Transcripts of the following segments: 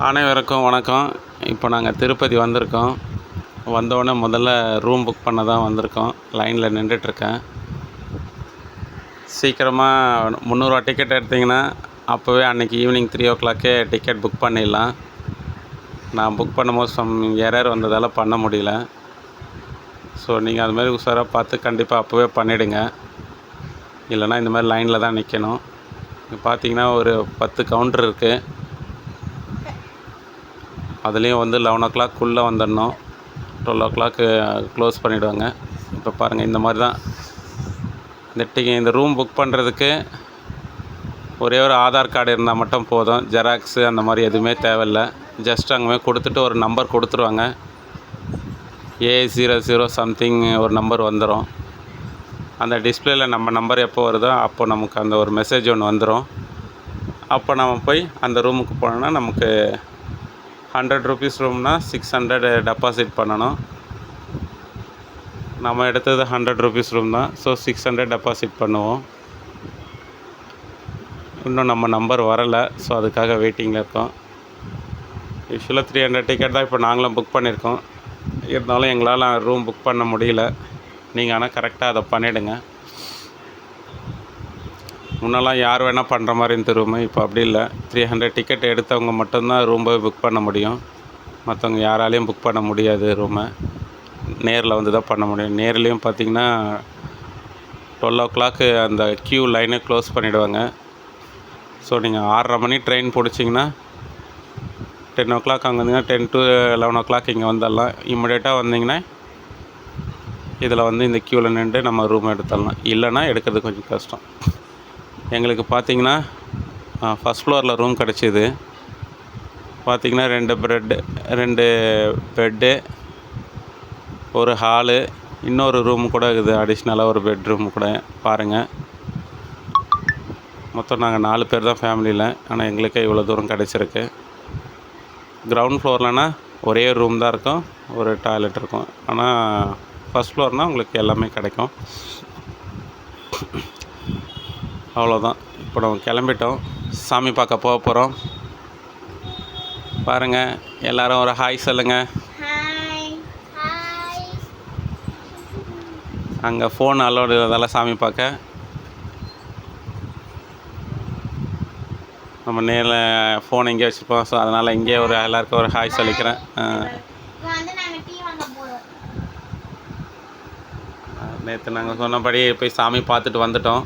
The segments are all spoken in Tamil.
அனைவருக்கும் வணக்கம். இப்போ நாங்கள் திருப்பதி வந்திருக்கோம். வந்தோடனே முதல்ல ரூம் புக் பண்ண தான் வந்திருக்கோம். லைனில் நின்றுட்டுருக்கேன். சீக்கிரமாக 300 டிக்கெட் எடுத்திங்கன்னா அப்போவே அன்றைக்கி ஈவினிங் 3 டிக்கெட் புக் பண்ணிடலாம். நான் புக் பண்ணும்போது சம் எரர் வந்ததால் பண்ண முடியல. ஸோ நீங்கள் அதுமாதிரி உஷாராக பார்த்து கண்டிப்பாக அப்போவே பண்ணிவிடுங்க. இல்லைனா இந்த மாதிரி லைனில் தான் நிற்கணும். இங்கே பார்த்தீங்கன்னா ஒரு 10 கவுண்டர் இருக்குது. அதுலேயும் 11 வந்துடணும். 12 க்ளோஸ் பண்ணிவிடுவாங்க. இப்போ பாருங்கள், இந்த மாதிரி தான் இந்த ரூம் புக் பண்ணுறதுக்கு ஒரே ஒரு ஆதார் கார்டு இருந்தால் மட்டும் போதும். ஜெராக்ஸு அந்த மாதிரி எதுவுமே தேவையில்லை. ஜஸ்ட் அங்கே கொடுத்துட்டு ஒரு நம்பர் கொடுத்துருவாங்க. A00 சம்திங் ஒரு நம்பர் வந்துடும். அந்த டிஸ்பிளேயில் நம்ம நம்பர் எப்போ வருதோ அப்போ நமக்கு அந்த ஒரு மெசேஜ் ஒன்று வந்துடும். அப்போ நம்ம போய் அந்த ரூமுக்கு போனோன்னா நமக்கு 100 ருபீஸ் ரூம்னா 600 டெபாசிட் பண்ணணும். நம்ம எடுத்தது 100 ருபீஸ் ரூம் தான். ஸோ 600 டெபாசிட் பண்ணுவோம். இன்னும் நம்ம நம்பர் வரலை. ஸோ அதுக்காக வெயிட்டிங்கில் இருக்கோம். யூஸ்வலாக 300 டிக்கெட் தான் இப்போ நாங்களும் புக் பண்ணியிருக்கோம். இருந்தாலும் எங்களால் ரூம் புக் பண்ண முடியல. நீங்கள் ஆனால் கரெக்டாக அதை பண்ணிவிடுங்க. முன்னெல்லாம் யார் வேணால் பண்ணுற மாதிரி இந்த ரூமு. இப்போ அப்படி இல்லை. 300 டிக்கெட் எடுத்தவங்க மட்டும்தான் ரூம் போய் புக் பண்ண முடியும். மற்றவங்க யாராலையும் புக் பண்ண முடியாது ரூமை. நேரில் வந்து தான் பண்ண முடியும். நேர்லேயும் பார்த்திங்கன்னா 12 அந்த க்யூ லைனை க்ளோஸ் பண்ணிவிடுவாங்க. ஸோ நீங்கள் 6:30 மணி ட்ரெயின் பிடிச்சிங்கன்னா 10 அங்கே வந்தீங்கன்னா 10 to 11 இங்கே வந்துடலாம். இம்மிடியேட்டாக வந்தீங்கன்னா இதில் இந்த க்யூவில் நின்று நம்ம ரூம் எடுத்துடலாம். இல்லைன்னா எடுக்கிறது கொஞ்சம் கஷ்டம். எங்களுக்கு பார்த்திங்கன்னா ஃபஸ்ட் ஃப்ளோரில் ரூம் கிடச்சிது. பார்த்திங்கன்னா 2 பெட்டு, ஒரு ஹாலு, இன்னொரு ரூம் கூட இருக்குது. அடிஷ்னலாக ஒரு பெட்ரூம் கூட பாருங்கள். மொத்தம் நாங்கள் 4 பேர் தான் ஃபேமிலியில். ஆனால் எங்களுக்கே இவ்வளோ தூரம் கிடச்சிருக்கு. கிரவுண்ட் ஃப்ளோர்லனா ஒரே ரூம் தான் இருக்கும், ஒரு டாய்லெட் இருக்கும். ஆனால் ஃபஸ்ட் ஃப்ளோர்னால் உங்களுக்கு எல்லாமே கிடைக்கும். அவ்வளோதான். இப்போ நம்ம கிளம்பிட்டோம். சாமி பார்க்க போக போகிறோம். பாருங்கள், எல்லோரும் ஒரு ஹாய் சொல்லுங்கள். அங்கே ஃபோன் அலோடு இல்லாதால சாமி பார்க்க நம்ம நேரில் ஃபோன் இங்கே வச்சுருப்போம். ஸோ அதனால் இங்கே எல்லாருக்கும் ஒரு ஹாய் சொல்லிக்கிறேன். நேற்று நாங்கள் சொன்னபடி போய் சாமி பார்த்துட்டு வந்துட்டோம்.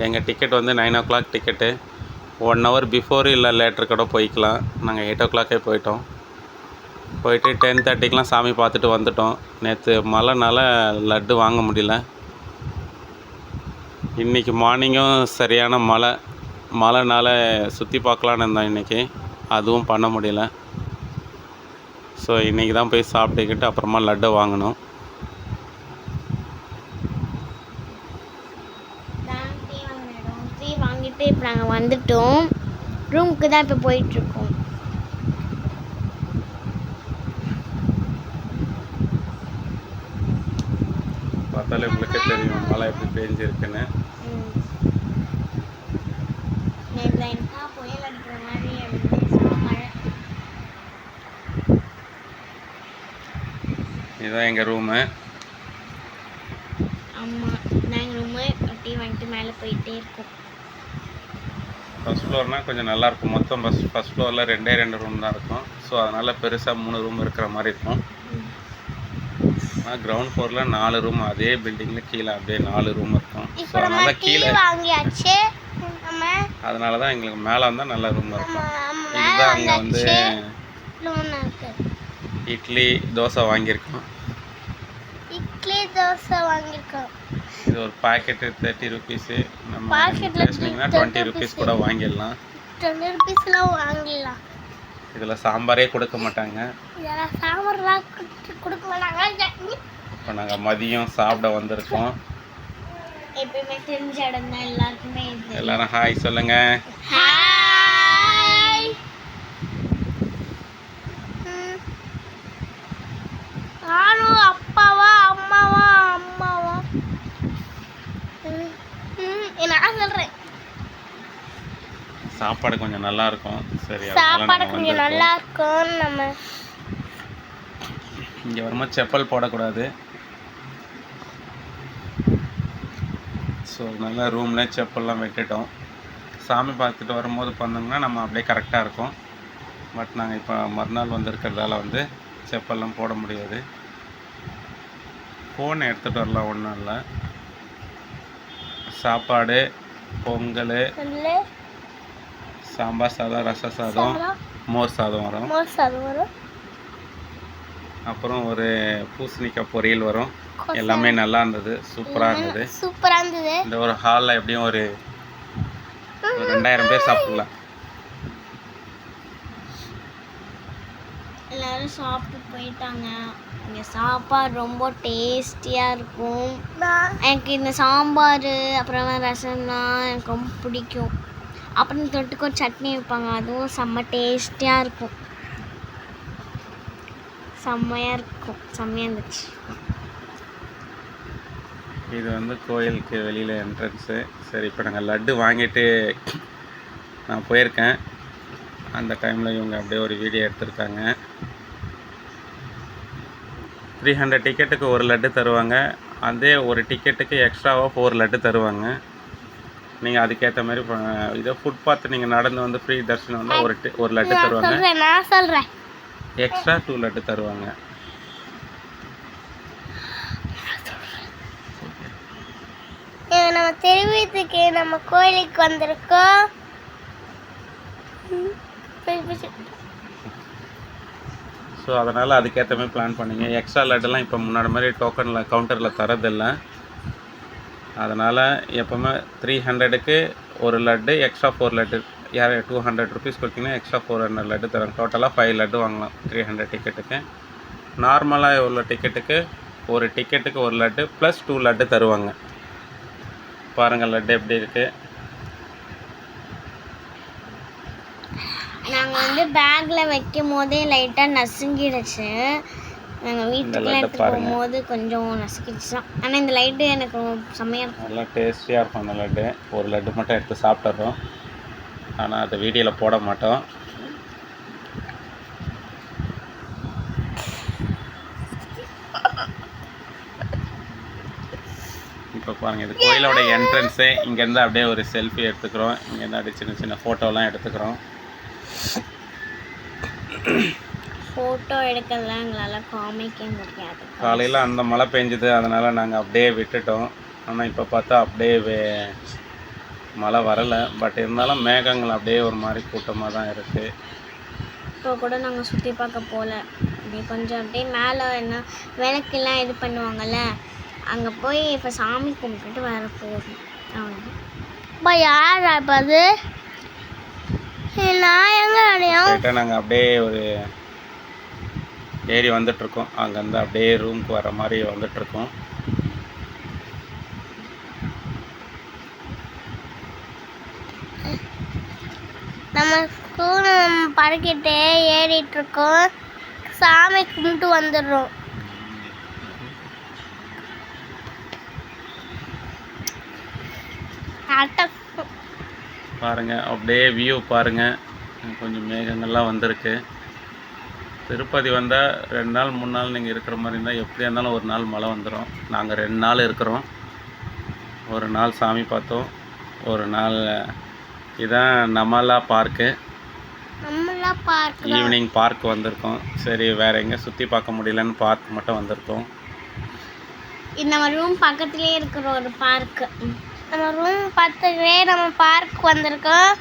எங்கள் டிக்கெட் 9 டிக்கெட்டு. 1 hour பிஃபோர் இல்லை லேட்டர் கூட போய்க்கலாம். நாங்கள் 8 போயிட்டோம். போயிட்டு 10:30 சாமி பார்த்துட்டு வந்துட்டோம். நேற்று மழைனால லட்டு வாங்க முடியல. இன்றைக்கி மார்னிங்கும் சரியான மழைனால சுற்றி பார்க்கலான்னு இருந்தோம் இன்றைக்கி. அதுவும் பண்ண முடியல. ஸோ இன்றைக்கி தான் போய் சாப்பிட்டுக்கிட்டு அப்புறமா லட்டு வாங்கணும். வாங்கிட்டு இப்போ நாங்கள் வந்துட்டோம். ரூமுக்கு தான் இப்போ போயிட்டுருக்கோம். பார்த்தாலே உங்களுக்கே தெரியும் மழை எப்படி பெஞ்சிருக்குன்னு. புயல் அடிக்கிற மாதிரி மழை. இதுதான் எங்கள் ரூமு. ஆமாம், நாங்கள் ரூமு ஒட்டி வந்துட்டு மேலே போயிட்டே இருக்கோம். ஃபஸ்ட் ஃப்ளோர்னால் கொஞ்சம் நல்லாயிருக்கும். மொத்தம் ஃபஸ்ட் ஃப்ளோரில் 2 ரூம் தான் இருக்கும். ஸோ அதனால் பெருசாக 3 ரூம் இருக்கிற மாதிரி இருக்கும். ஆனால் கிரவுண்ட் ஃப்ளோரில் 4 ரூம், அதே பில்டிங்கில் கீழே அப்படியே 4 ரூம் இருக்கும். ஸோ அதனால் கீழே வாங்கியாச்சு. அதனால தான் எங்களுக்கு மேலே வந்தால் நல்ல ரூம் இருக்கும். இதுதான் அங்கே இட்லி தோசை வாங்கியிருக்கோம். இது ஒரு பாக்கெட்டு 30 ருபீஸு. நம்ம பேசுனீங்கன்னா 20 ருபீஸ் கூட வாங்கிடலாம். 20 ருபீஸ்லாம் வாங்கிடலாம். இதில் சாம்பாரே கொடுக்க மாட்டாங்க. இப்போ நாங்கள் மதியம் சாப்பிட வந்திருக்கோம். எப்பயுமே தெரிஞ்ச இடம் தான் எல்லாருக்குமே. எல்லாரும் ஹாய் சொல்லுங்க. ஹாய். நானும் அப்பாவா அம்மாவா நான் சொல்கிறேன். சாப்பிட சாப்பாடு கொஞ்சம் நல்லா இருக்கும். சரி, அதனால சாப்பாடு நாங்கள் கொஞ்சம் வந்திருக்கோம். நல்லா இருக்கும். நம்ம இங்கே வரும்போது செப்பல் போடக்கூடாது. ஸோ அதனால ரூம்லேயே செப்பல்லாம் விட்டுட்டோம். சாமி பார்த்துட்டு வரும்போது பண்ணோம்னா நம்ம அப்படியே கரெக்டாக இருக்கும். பட் நாங்கள் இப்போ மறுநாள் வந்திருக்கிறதால வந்து செப்பல்லாம் போட முடியாது. ஃபோன் எடுத்துகிட்டு வரலாம், ஒன்றும் இல்லை. சாப்பாடு, பொங்கல், சொல்லு. சாம்பார் சாதம், ரச சாதம், மோர் சாதம் வரும். மோர் சாதம் வரும். அப்புறம் ஒரு பூசணிக்காய் பொரியல் வரும். எல்லாமே நல்லா இருந்தது, சூப்பராக இருந்தது. சூப்பராக இருந்தது. இந்த ஒரு ஹாலில் எப்படியும் ஒரு 2000 பேர் சாப்பிடலாம். எல்லாரும் சாப்பிட்டு போயிட்டாங்க. இங்கே சாப்பாடு ரொம்ப டேஸ்டியாக இருக்கும். எனக்கு இந்த சாம்பார் அப்புறம் ரசம்லாம் எனக்கு ரொம்ப பிடிக்கும். அப்புறம் தொட்டுக்கு ஒரு சட்னி வைப்பாங்க, அதுவும் செம்ம டேஸ்டியாக இருக்கும். செம்மையாக இருக்கும், செம்மையாக இருந்துச்சு. இது வந்து கோயிலுக்கு வெளியில் என்ட்ரன்ஸு. சரி, இப்போ நாங்கள் லட்டு வாங்கிட்டு நான் போயிருக்கேன். அந்த டைமில் இவங்க அப்படியே ஒரு வீடியோ எடுத்திருக்காங்க. 300 டிக்கெட்டுக்கு ஒரு லட்டு தருவாங்க. அதே ஒரு டிக்கெட்டுக்கு எக்ஸ்ட்ராவாக 4 லட்டு தருவாங்க. நீங்கள் அதுக்கேற்ற மாதிரி இதை ஃபுட்பாத் நீங்கள் நடந்து வந்து ஃப்ரீ தர்ஷனம் வந்து ஒரு லட்டு தருவாங்க. நான் சொல்கிறேன், எக்ஸ்ட்ரா 2 லட்டு தருவாங்க. நம்ம தெரிவித்துக்கு நம்ம கோயிலுக்கு வந்திருக்கோம். ஸோ அதனால் அதுக்கேற்ற மாதிரி பிளான் பண்ணிங்க. எக்ஸ்ட்ரா லட்டெல்லாம் இப்போ முன்னாடி மாதிரி டோக்கனில் கவுண்டரில் தரதில்லை. அதனால் எப்போவுமே 300க்கு ஒரு லட்டு, எக்ஸ்ட்ரா 4 லட்டு. யார் 200 ருபீஸ் கொடுத்தீங்கன்னா எக்ஸ்ட்ரா 400 லட்டு தராங்க. டோட்டலாக 5 லட்டு வாங்கலாம் 300 டிக்கெட்டுக்கு. நார்மலாக உள்ள டிக்கெட்டுக்கு ஒரு டிக்கெட்டுக்கு ஒரு லட்டு ப்ளஸ் 2 லட்டு தருவாங்க. பாருங்கள் லட்டு எப்படி இருக்குது. நாங்கள் வந்து பேக்கில் வைக்கும் போதே லைட்டாக நசுங்கிடுச்சு. நாங்கள் வீட்டுக்குலாம் எடுத்துகிட்டு போகும்போது கொஞ்சம் நசுக்கிடுச்சு தான். ஆனால் இந்த லைட்டு எனக்கு செம்மையாக இருக்கும், நல்லா டேஸ்டியாக இருக்கும் அந்த லட்டு. ஒரு லட்டு மட்டும் எடுத்து சாப்பிட்றோம், ஆனால் அதை வீடியோவில் போட மாட்டோம். இப்போ பாருங்கள், இது கோயிலோட என்ட்ரன்ஸு. இங்கேருந்து அப்படியே ஒரு செல்ஃபி எடுத்துக்கிறோம். இங்கேருந்து அப்படியே சின்ன சின்ன ஃபோட்டோலாம் எடுத்துக்கிறோம். ஃபோட்டோ எடுக்கிறதுலாம் எங்களால் காமிக்க முடியாது. காலையில் அந்த மழை பெஞ்சுது, அதனால் நாங்கள் அப்படியே விட்டுட்டோம். ஆனால் இப்போ பார்த்தா அப்படியே மழை வரலை. பட் இருந்தாலும் மேகங்கள் அப்படியே ஒரு மாதிரி கூட்டமாக தான் இருக்குது. இப்போ கூட நாங்கள் சுற்றி பார்க்க போகல. அப்படியே கொஞ்சம் அப்படியே மேலே என்ன விளக்கெல்லாம் இது பண்ணுவாங்கள்ல, அங்கே போய் இப்போ சாமி கும்பிட்டுட்டு வர போகும். அவ்வளோ யார் இப்போ அது நான் எங்கே நாங்கள் அப்படியே ஒரு ஏறி வந்துட்ருக்கோம். அங்கேருந்து அப்படியே ரூமுக்கு வர மாதிரி வந்துட்ருக்கோம். நம்ம ஸ்கூல் படுக்கிட்டே ஏறிட்டுருக்கோம். சாமி கும்பிட்டு வந்துடுறோம். பாருங்கள் அப்படியே வியூ பாருங்கள். கொஞ்சம் மேகங்கள்லாம் வந்திருக்கு. திருப்பதி வந்தால் 2 நாள் 3 நாள் நீங்கள் இருக்கிற மாதிரி இருந்தால் எப்படியா இருந்தாலும் ஒரு நாள் மழை வந்துடும். நாங்கள் 2 நாள் இருக்கிறோம். ஒரு நாள் சாமி பார்த்தோம், ஒரு நாள் இதான் நமலா பார்க்கு. ஈவினிங் பார்க் வந்திருக்கோம். சரி, வேறு எங்கே சுற்றி பார்க்க முடியலன்னு பார்க் மட்டும் வந்திருக்கோம். இது நம்ம ரூம் பக்கத்துலேயே இருக்கிற ஒரு பார்க்கு. நம்ம ரூம் பக்கத்துலேயே நம்ம பார்க் வந்திருக்கோம்.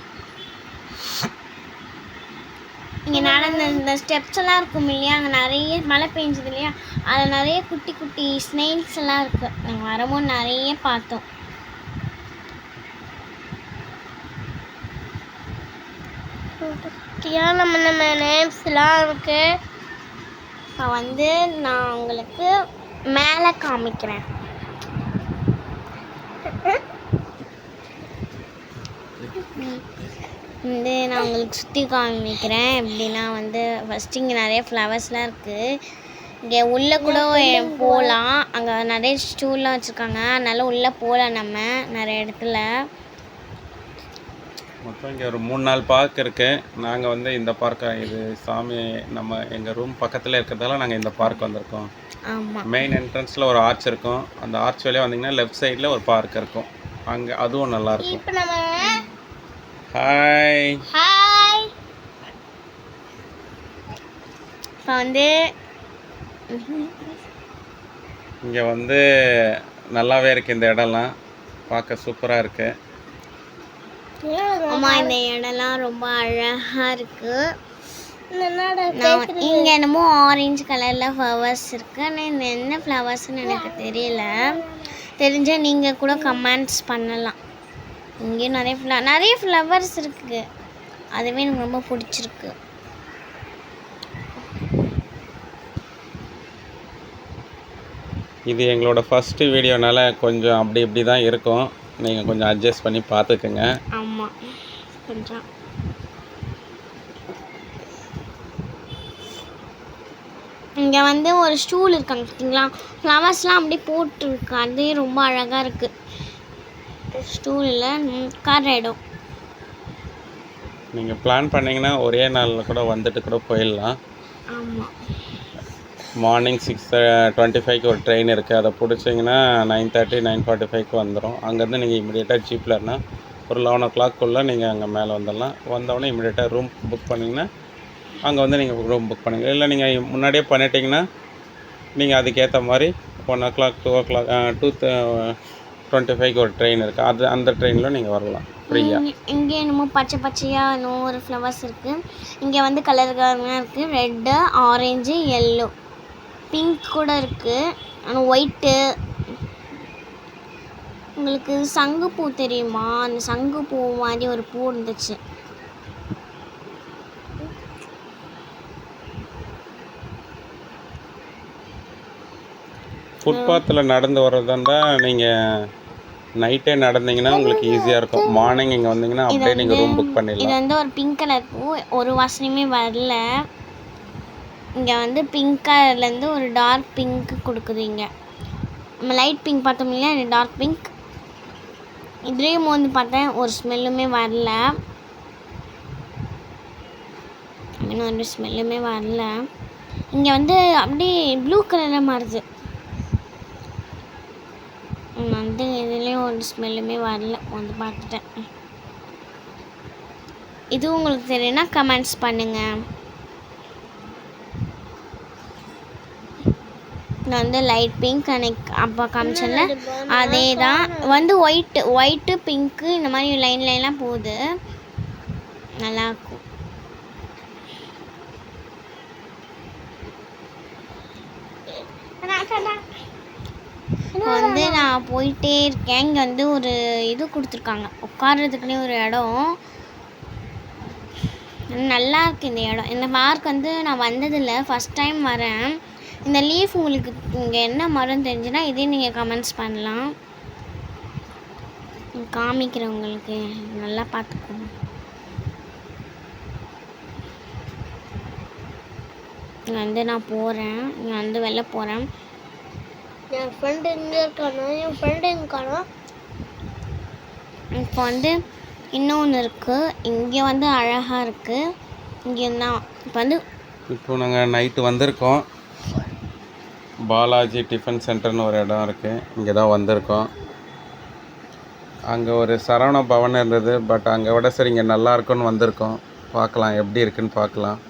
இங்கே நடந்த இந்த ஸ்டெப்ஸ் எல்லாம் இருக்கும் இல்லையா, அங்கே நிறைய மழை பெஞ்சது இல்லையா, அதில் நிறைய குட்டி குட்டி ஸ்னெயில்ஸ் எல்லாம் இருக்குது. நாங்கள் வரும்போது நிறைய பார்த்தோம். நம்ம நேம்ஸ்லாம் இருக்குது. இப்போ வந்து நான் உங்களுக்கு மேலே காமிக்கிறேன். வந்து நான் உங்களுக்கு சுற்றி காமிக்கிறேன். எப்படின்னா வந்து ஃபஸ்ட்டு இங்கே நிறைய ஃப்ளவர்ஸ்லாம் இருக்குது. இங்கே உள்ளே கூட போகலாம். அங்கே நிறைய ஸ்டூல்லாம் வச்சுருக்காங்க, அதனால் உள்ளே போகலாம் நம்ம நிறைய இடத்துல. மொத்தம் இங்கே ஒரு 3-4 பார்க் இருக்குது. நாங்கள் வந்து இந்த பார்க்கை இது சாமி நம்ம எங்கள் ரூம் பக்கத்தில் இருக்கிறதால நாங்கள் இந்த பார்க் வந்திருக்கோம். ஆமாம். மெயின் என்ட்ரன்ஸில் ஒரு ஆர்ச் இருக்கும். அந்த ஆர்ச் வழியாக வந்தீங்கன்னா லெஃப்ட் சைடில் ஒரு பார்க் இருக்கும். அங்கே அதுவும் நல்லாயிருக்கும். இப்போ நம்ம ஹாய் ஹாய் இப்போ வந்து இங்கே வந்து நல்லாவே இருக்குது. இந்த இடம்லாம் பார்க்க சூப்பராக இருக்குது. ஆமாம், இந்த இடம்லாம் ரொம்ப அழகாக இருக்குது. இங்கே என்னமோ ஆரஞ்சு கலரில் ஃப்ளவர்ஸ் இருக்குது. ஆனால் இந்த என்ன ஃப்ளவர்ஸ்ன்னு எனக்கு தெரியல. தெரிஞ்சால் நீங்கள் கூட கமெண்ட்ஸ் பண்ணலாம். இங்கேயும் நிறைய ஃப்ளவர்ஸ் இருக்குது. அதுவே எனக்கு ரொம்ப பிடிச்சிருக்கு. இது எங்களோட ஃபஸ்ட்டு வீடியோனால கொஞ்சம் அப்படி இப்படி தான் இருக்கும். நீங்கள் கொஞ்சம் அட்ஜஸ்ட் பண்ணி பார்த்துக்குங்க. ஆமாம், கொஞ்சம் இங்கே வந்து ஒரு ஸ்டூல் இருக்காங்க பார்த்தீங்களா, ஃப்ளவர்ஸ்லாம் அப்படியே போட்டுருக்கு. அதே ரொம்ப அழகாக இருக்குது. ஸ்டூலில் உட்கார இடம். நீங்கள் பிளான் பண்ணிங்கன்னா ஒரே நாளில் கூட வந்துட்டு கூட போயிடலாம். ஆமாம். மார்னிங் 6:25க்கு ஒரு ட்ரெயின் இருக்குது. அதை பிடிச்சிங்கன்னா 9:30 9:45க்கு வந்துடும். அங்கேருந்து நீங்கள் இமீடியட்டாக ஜீப்லன்னா ஒரு 11 o'clock நீங்கள் அங்கே மேலே வந்துடலாம். வந்தோடனே இமீடியட்டாக ரூம் புக் பண்ணிங்கன்னா அங்கே வந்து நீங்கள் ரூம் புக் பண்ணுங்கள். இல்லை நீங்கள் முன்னாடியே பண்ணிட்டீங்கன்னா நீங்கள் அதுக்கேற்ற மாதிரி 1 o'clock 2 o'clock 2:25க்கு ஒரு ட்ரெயின் இருக்குது. அந்த ட்ரெயினில் நீங்கள் வரலாம் ஃப்ரீயாக. இங்கே என்னமோ பச்சையாக இன்னும் ஒரு ஃப்ளவர்ஸ் இருக்குது. இங்கே வந்து கலர்காரங்க இருக்குது. ரெட்டு, ஆரஞ்சு, எல்லோ, பிங்க் கூட இருக்குது. ஆனால் ஒயிட்டு. உங்களுக்கு சங்குப்பூ தெரியுமா? அந்த சங்குப்பூ மாதிரி ஒரு பூ இருந்துச்சு. ஃபுட்பாத்தில் நடந்து வர்றதாண்டா நீங்கள் நைட்டே நடந்தீங்கன்னா உங்களுக்கு ஈஸியாக இருக்கும். மார்னிங் இங்கே வந்தீங்கன்னா அப்படியே நீங்கள் ரூம் புக் பண்ணிடலாம். இது வந்து ஒரு பிங்க் கலர் பூ. ஒரு வாசனையுமே வரல. இங்கே வந்து பிங்க் கலர்லேருந்து ஒரு டார்க் பிங்க் கொடுக்குது. இங்கே நம்ம லைட் பிங்க் பார்த்தோம் இல்லையா, இது டார்க் பிங்க். இதுலேயும் வந்து பார்த்தேன், ஒரு ஸ்மெல்லுமே வரல. இன்னும் ஒரு ஸ்மெல்லுமே வரல. இங்கே வந்து அப்படியே ப்ளூ கலரில் மாறுது. வந்து இதுலேயும் ஒரு ஸ்மெல்லுமே வரல. வந்து பார்த்துட்டேன். இது உங்களுக்கு தெரியும்னா கமெண்ட்ஸ் பண்ணுங்கள். வந்து லைட் பிங்க் அன்னைக்கு அப்போ காமிச்சல அதே தான். வந்து ஒயிட்டு பிங்க்கு இந்த மாதிரி லைன்லாம் போகுது. நல்லாயிருக்கும். இப்போ வந்து நான் போயிட்டே இருக்கேன். இங்கே வந்து ஒரு இது கொடுத்துருக்காங்க உட்கார்றதுக்குன்னே ஒரு இடம். நல்லா இருக்குது இந்த இடம். இந்த பார்க் வந்து நான் வந்ததில்லை, ஃபஸ்ட் டைம் வரேன். இந்த லீஃப் உங்களுக்கு இங்கே என்ன மரம் தெரிஞ்சுன்னா இதே நீங்கள் கமெண்ட்ஸ் பண்ணலாம். காமிக்கிறேன் உங்களுக்கு, நல்லா பார்த்துக்கோங்க. இங்கே வந்து நான் போகிறேன். இங்கே வந்து வெளில போகிறேன். என் ஃப்ரெண்டு எங்கே இருக்கானோ, என் ஃப்ரெண்டு எங்கே காணோம். இப்போ வந்து இன்னொன்று இருக்குது. இங்கே வந்து அழகாக இருக்குது. இங்கே தான் இப்போ நாங்கள் நைட்டு வந்திருக்கோம். பாலாஜி டிஃபன் சென்டர்னு ஒரு இடம் இருக்குது. இங்கே தான் வந்திருக்கோம். அங்கே ஒரு சரவண பவன் இருந்தது, பட் அங்கே விட சரி இங்கே நல்லா இருக்குன்னு வந்திருக்கோம். பார்க்கலாம் எப்படி இருக்குன்னு பார்க்கலாம்.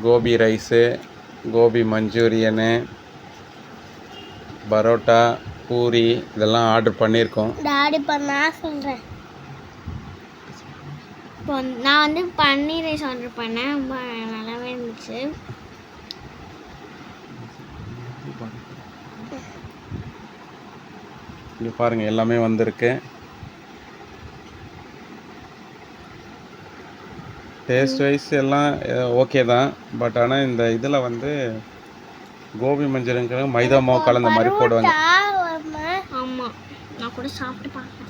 கோபி ரைஸு, கோபி மஞ்சூரியனு, பரோட்டா, பூரி இதெல்லாம் ஆர்டர் பண்ணியிருக்கோம். நான் சொல்கிறேன். இப்போ நான் வந்து பன்னீர் ரைஸ் ஆர்டர் பண்ணேன். ரொம்ப நல்லாவே இருந்துச்சு. இங்கே பாருங்கள் எல்லாமே வந்திருக்கு. டேஸ்ட் வைஸ் எல்லாம் ஓகே தான். பட் ஆனால் இந்த இதில் வந்து கோபி மஞ்சளுங்கிற மைதா மாவு கலந்த மாதிரி போடுவாங்க. ஆமாம், நான் கூட சாப்பிட்டு பார்ப்பேன்.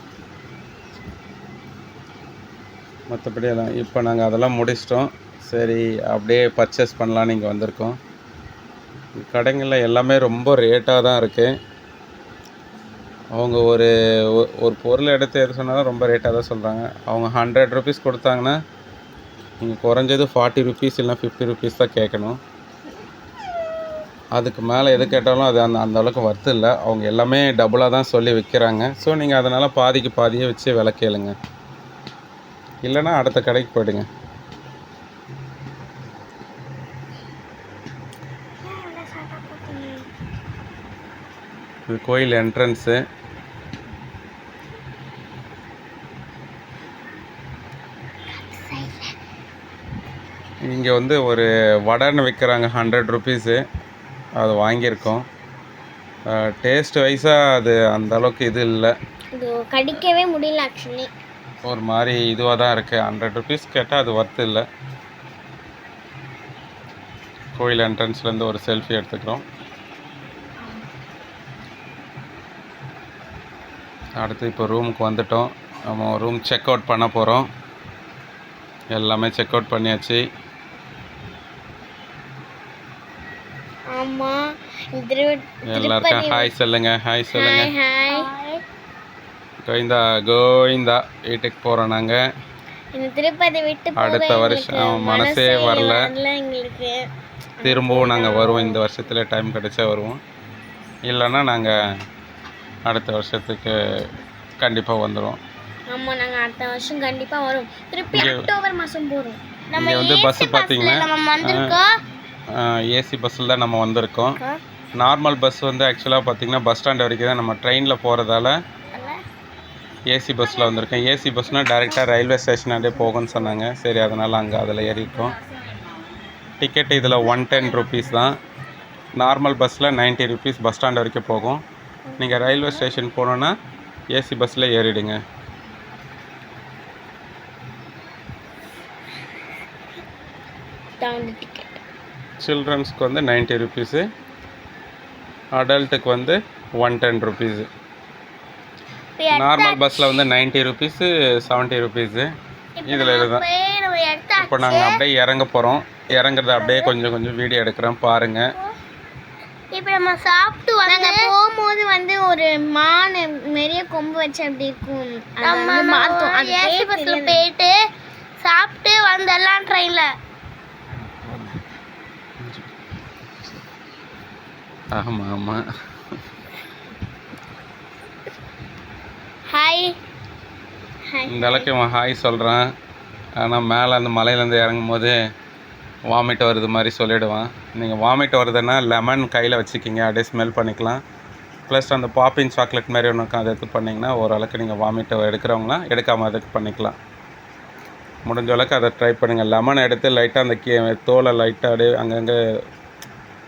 மற்றபடி எல்லாம் இப்போ நாங்கள் அதெல்லாம் முடிச்சிட்டோம். சரி அப்படியே பர்ச்சேஸ் பண்ணலான்னு இங்கே வந்திருக்கோம். கடைங்களில் எல்லாமே ரொம்ப ரேட்டாக தான் இருக்குது. அவங்க ஒரு பொருள் எடுத்து எது சொன்னாலும் ரொம்ப ரேட்டாக தான் சொல்கிறாங்க. அவங்க 100 ருபீஸ் கொடுத்தாங்கன்னா நீங்கள் குறைஞ்சது 40 ருபீஸ் இல்லைனா 50 ருபீஸ் தான் கேட்கணும். அதுக்கு மேலே எது கேட்டாலும் அது அந்த அளவுக்கு ஒர்த்து இல்லை. அவங்க எல்லாமே டபுளாக தான் சொல்லி விற்கிறாங்க. ஸோ நீங்கள் அதனால் பாதிக்கு பாதியே வச்சு விலை கேளுங்க, இல்லைன்னா அடுத்த கடைக்கு போய்டுங்க. இது கோயில் என்ட்ரன்ஸு. இங்கே வந்து ஒரு வடைன்னு விற்கிறாங்க 100 ருபீஸு. அது வாங்கியிருக்கோம். டேஸ்ட் வைஸாக அது அந்த அளவுக்கு இது இல்லை, இது கடிக்கவே முடியல. ஆக்சுவலி ஒரு மாதிரி இதுவாக தான் இருக்குது. 100 ருபீஸ் கேட்டால் அது ஒர்த்து இல்லை. கோயில் என்ட்ரன்ஸ்லேருந்து ஒரு செல்ஃபி எடுத்துக்கிறோம். அடுத்து இப்போ ரூமுக்கு வந்துட்டோம். நம்ம ரூம் செக் அவுட் பண்ண போகிறோம். எல்லாமே செக் அவுட் பண்ணியாச்சு. ஆமாம், எல்லாருக்கும் ஹாய் சொல்லுங்க. ஹாய் சொல்லுங்க. கோவிந்தா கோவிந்தா. வீட்டுக்கு போகிறோம் நாங்கள். இந்த திருப்பதி விட்டு அடுத்த வருஷம் மனசே வரல எங்களுக்கு. திரும்பவும் நாங்கள் வருவோம். இந்த வருஷத்தில் டைம் கிடைச்சா வருவோம், இல்லைன்னா நாங்கள் அடுத்த வருஷத்துக்கு கண்டிப்பாக வந்துடுவோம். ஆமாம், நாங்கள் அடுத்த வருஷம் கண்டிப்பாக வரும். திருப்பி அக்டோபர் மாதம் போகிறோம். இங்கே வந்து பஸ்ஸு பார்த்தீங்கன்னா ஏசி பஸ்ஸில் தான் நம்ம வந்திருக்கோம். நார்மல் பஸ் வந்து ஆக்சுவலாக பார்த்திங்கன்னா பஸ் ஸ்டாண்ட் வரைக்கும் தான். நம்ம ட்ரெயினில் போகிறதால ஏசி பஸ்ஸில் வந்திருக்கோம். ஏசி பஸ்னால் டேரெக்டாக ரயில்வே ஸ்டேஷனாண்டே போகும்னு சொன்னாங்க. சரி, அதனால் அங்கே அதில் ஏறியிருக்கோம். டிக்கெட் இதில் 110 ருபீஸ் தான். நார்மல் பஸ்ஸில் 90 ருபீஸ் பஸ் ஸ்டாண்ட் வரைக்கும் போகும். நீங்கள் ரயில்வே ஸ்டேஷன் போனோன்னா ஏசி பஸ்ஸில் ஏறிடுங்க. சில்ட்ரன்ஸ்க்கு வந்து 90 ருபீஸு, அடல்ட்டுக்கு வந்து 110 ருபீஸு. நார்மல் பஸ்ஸில் வந்து 90 ருபீஸு, 70 ருபீஸு. இதில் இதுதான். இப்போ நாங்கள் அப்படியே இறங்க போகிறோம். இறங்குறத அப்படியே கொஞ்சம் கொஞ்சம் வீடியோ எடுக்கிறோம், பாருங்கள். இப்போ நம்ம சாப்பிட்டு நாங்கள் போகும்போது வந்து ஒரு மான் நிறைய கொம்பு வச்சு அப்படி இருக்கும். மாற்றோம் அந்த ஏசி பஸ்ஸில் போயிட்டு சாப்பிட்டு வந்தெல்லாம் ட்ரெயினில். ஆமாம் ஆமாம். ஹாய். இந்த அளவுக்கு இவன் ஹாய் சொல்கிறான். ஆனால் மேலே அந்த மலையிலேருந்து இறங்கும் போது வாமிட் வருது மாதிரி சொல்லிவிடுவான். நீங்கள் வாமிட் வருதுன்னா லெமன் கையில் வச்சுக்கிங்க, அப்படியே ஸ்மெல் பண்ணிக்கலாம். ப்ளஸ் அந்த பாப்பின் சாக்லேட் மாதிரி ஒன்று அதை எடுத்து பண்ணிங்கன்னா ஓரளவுக்கு நீங்கள் வாமிட்டை எடுக்கிறவங்களாம் எடுக்காமல் அதுக்கு பண்ணிக்கலாம். முடிஞ்ச அளவுக்கு அதை ட்ரை பண்ணுங்கள். லெமன் எடுத்து லைட்டாக அந்த தோலை லைட்டாக அப்படியே அங்கங்கே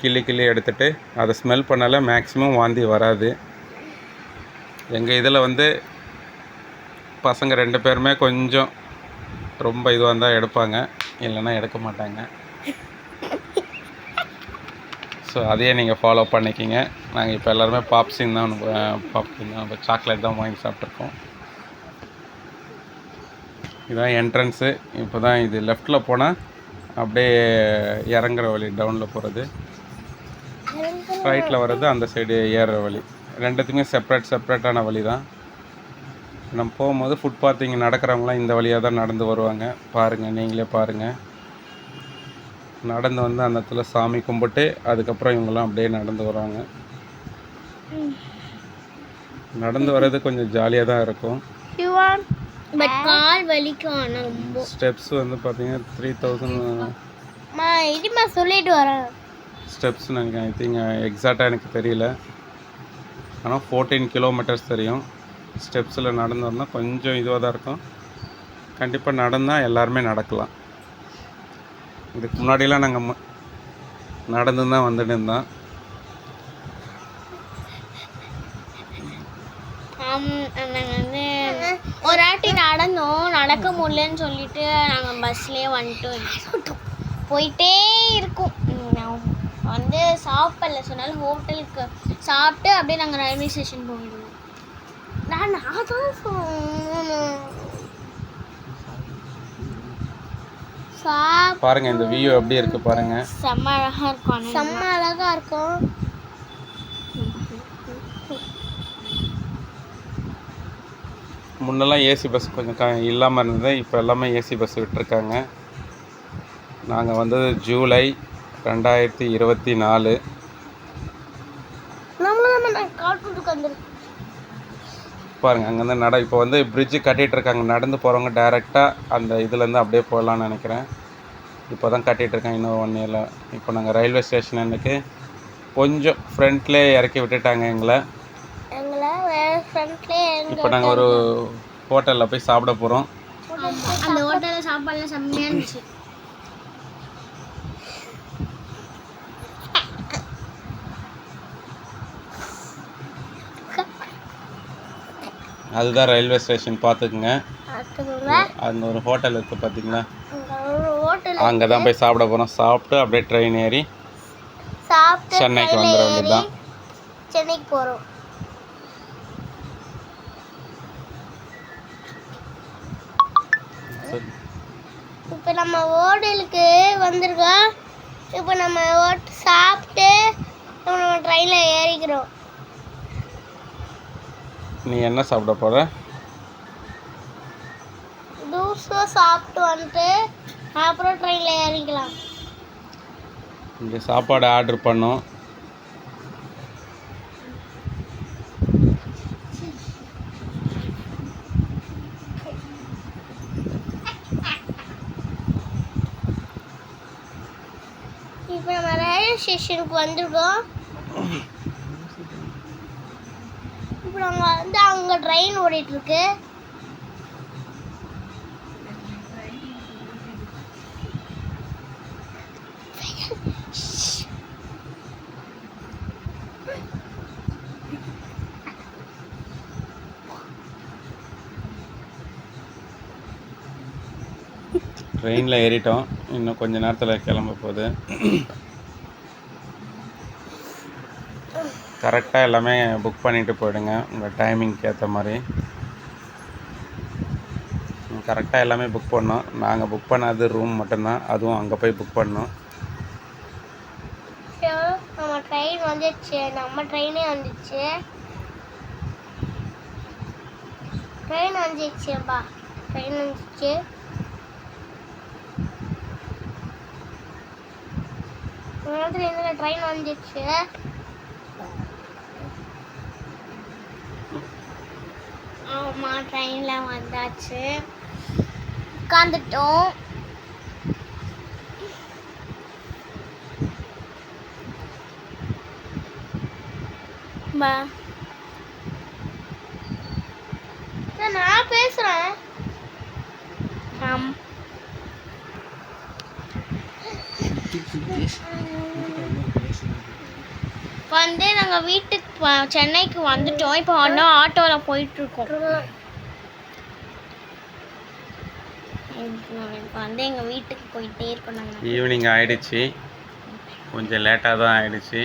கிள்ளி எடுத்துகிட்டு அதை ஸ்மெல் பண்ணால மேக்ஸிமம் வாந்தி வராது. எங்கள் இதில் வந்து பசங்க 2 பேருமே கொஞ்சம் ரொம்ப இதுவாக இருந்தால் எடுப்பாங்க, இல்லைன்னா எடுக்க மாட்டாங்க. ஸோ அதையே நீங்கள் ஃபாலோ பண்ணிக்கிங்க. நாங்கள் இப்போ எல்லாருமே பாப்கின் தான் சாக்லேட் தான் வாங்கி சாப்பிட்ருக்கோம். இதுதான் என்ட்ரன்ஸு. இப்போ தான் இது லெஃப்டில் போனால் அப்படியே இறங்குற வழி, டவுனில் போகிறது. ரைட்டில் வர்றது அந்த சைடு ஏறுற வழி. ரெண்டுத்துக்குமே செப்ரேட்டான வழி தான். நம்ம போகும்போது ஃபுட்பாத் இங்கே நடக்கிறவங்களாம் இந்த வழியாக தான் நடந்து வருவாங்க. பாருங்கள், நீங்களே பாருங்கள். நடந்து வந்து அந்த இடத்துல சாமி கும்பிட்டு அதுக்கப்புறம் இவங்கெல்லாம் அப்படியே நடந்து வருவாங்க. நடந்து வர்றது கொஞ்சம் ஜாலியாக தான் இருக்கும். பட் கால் வலிக்கும். ஆனால் ரொம்ப ஸ்டெப்ஸ் வந்து பார்த்தீங்கன்னா 3000 இதுமா சொல்லிட்டு வரேன் ஸ்டெப்ஸ் நினைக்கிறேன். ஐ திங்க் எக்ஸாக்டாக எனக்கு தெரியல, ஆனால் 14 கிலோமீட்டர்ஸ் தெரியும். ஸ்டெப்ஸில் நடந்து வரணும், கொஞ்சம் இதுவாக தான் இருக்கும். கண்டிப்பாக நடந்தால் எல்லாருமே நடக்கலாம். இதுக்கு முன்னாடிலாம் நாங்கள் நடந்து தான் வந்துட்டு இருந்தோம். நாங்கள் வந்து ஒரு ஆட்டி நடந்தோம், நடக்க முடியலன்னு சொல்லிட்டு நாங்கள் பஸ்லேயே வந்துட்டு போயிட்டே இருக்கோம். வந்து சாப்பிடல சொன்னாலும் ஹோட்டலுக்கு சாப்பிட்டு அப்படியே நாங்கள் ரயில்வே ஸ்டேஷன் போயிடுவோம். நான் அதான் பாருங்க, இந்த வியூ எப்படி இருக்கு பாருங்க. செம்ம அழகா இருக்கும். செம்ம அழகா இருக்கும். முன்னெல்லாம் ஏசி பஸ் கொஞ்சம் இல்லாமல் இருந்தது. இப்போ எல்லாமே ஏசி பஸ் விட்டுருக்காங்க. நாங்கள் வந்தது ஜூலை 2024. பாருங்கள் அங்கேருந்து இப்போ வந்து பிரிட்ஜு கட்டிகிட்ருக்காங்க. நடந்து போகிறவங்க டைரெக்டாக அந்த இதுலேருந்து அப்படியே போகலான்னு நினைக்கிறேன். இப்போ தான் கட்டிகிட்ருக்காங்க. இன்னும் 1 இயரில். இப்போ நாங்கள் ரயில்வே ஸ்டேஷன் அன்றைக்கி கொஞ்சம் ஃப்ரண்ட்லேயே இறக்கி விட்டுட்டாங்க எங்களை. இப்போ நாங்கள் ஒரு ஹோட்டலில் போய் சாப்பிட போகிறோம். அந்த ஹோட்டலில் சாப்பாடுலாம் செம்மையாக இருந்துச்சு. அதுதான் ரயில்வே ஸ்டேஷன் பார்த்துக்குங்க. அங்கே ஒரு ஹோட்டல் இருக்குது பார்த்தீங்களா, அங்கே தான் போய் சாப்பிட போகிறோம். சாப்பிட்டு அப்படியே ட்ரெயின் ஏறி சென்னைக்கு வந்துட வேண்டியதுதான். சென்னைக்கு போகிறோம். இப்போ நம்ம ஹோட்டலுக்கு வந்திருக்கோம். இப்போ நம்ம சாப்பிட்டு நம்ம ட்ரெயினில் ஏறிக்கிறோம். நீ என்ன சாப்பிட போகிற? தோசை சாப்பிட்டு வந்துட்டு அப்புறம் ட்ரெயினில் ஏறிக்கலாம். இங்கே சாப்பாடு ஆர்டர் பண்ணோம். இப்போ நம்ம ரயில்வே ஸ்டேஷனுக்கு வந்திருக்கோம். இப்போ நாங்கள் வந்து அங்கே ட்ரெயின் ஓடிட்டுருக்கு. ட்ரெயினில் ஏறிட்டோம். இன்னும் கொஞ்ச நேரத்தில் கிளம்ப போகுது. கரெக்டாக எல்லாமே புக் பண்ணிவிட்டு போயிடுங்க உங்கள் டைமிங்க்கு ஏற்ற மாதிரி. கரெக்டாக எல்லாமே புக் பண்ணோம். நாங்கள் புக் பண்ணாது ரூம் மட்டும்தான், அதுவும் அங்கே போய் புக் பண்ணோம். நம்ம ட்ரெயின் வந்துடுச்சு. நம்ம ட்ரெயினே வந்துடுச்சு. ட்ரெயின் வந்துடுச்சுப்பா. ட்ரெயின் வந்துடுச்சு. ட்ரெயின் வந்துடுச்சு. ஆமாம், ட்ரெயினில் வந்தாச்சு. உட்காந்துட்டோம். நான் பேசுகிறேன். வந்து நாங்கள் வீட்டுக்கு சென்னைக்கு வந்துட்டோம். இப்போ ஒன்றும் ஆட்டோவில் போயிட்டுருக்கோம். இப்போ வந்து எங்கள் வீட்டுக்கு போயிட்டே இருக்கோம். நாங்கள் ஈவினிங் ஆகிடுச்சு. கொஞ்சம் லேட்டாக தான் ஆகிடுச்சு.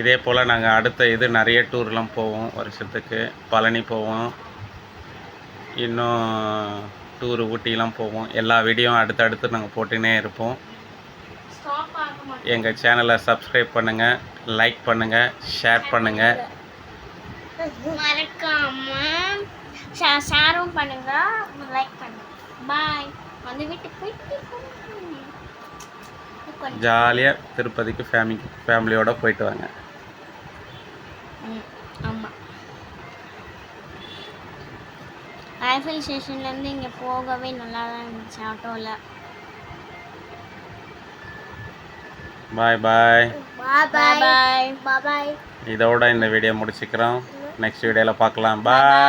இதே போல் நாங்கள் அடுத்த இது நிறைய டூர்லாம் போவோம். வருஷத்துக்கு பழனி போவோம், இன்னும் டூரு ஊட்டிலாம் போவோம். எல்லா வீடியோவும் அடுத்தடுத்து நாங்கள் போட்டுனே இருப்போம். எங்கள் சேனலை சப்ஸ்கிரைப் பண்ணுங்கள், லைக் பண்ணுங்கள், ஷேர் பண்ணுங்கள். மறக்காமல் ஷேரும் பண்ணுங்கள், லைக் பண்ணுங்கள். பாய். வந்து வீட்டுக்கு போயிட்டு ஜாலியாக திருப்பதிக்கு ஃபேமிலியோடு போயிட்டு வாங்க. ஆமாம். ஐஃபில் ஸ்டேஷன்லேருந்து இங்கே போகவே நல்லா தான் இருந்துச்சு ஆட்டோவில். பாய் பாய் பாய் பாய் பாய். இதோட இந்த வீடியோ முடிச்சுக்கிறோம். நெக்ஸ்ட் வீடியோவில் பார்க்கலாம். பாய்.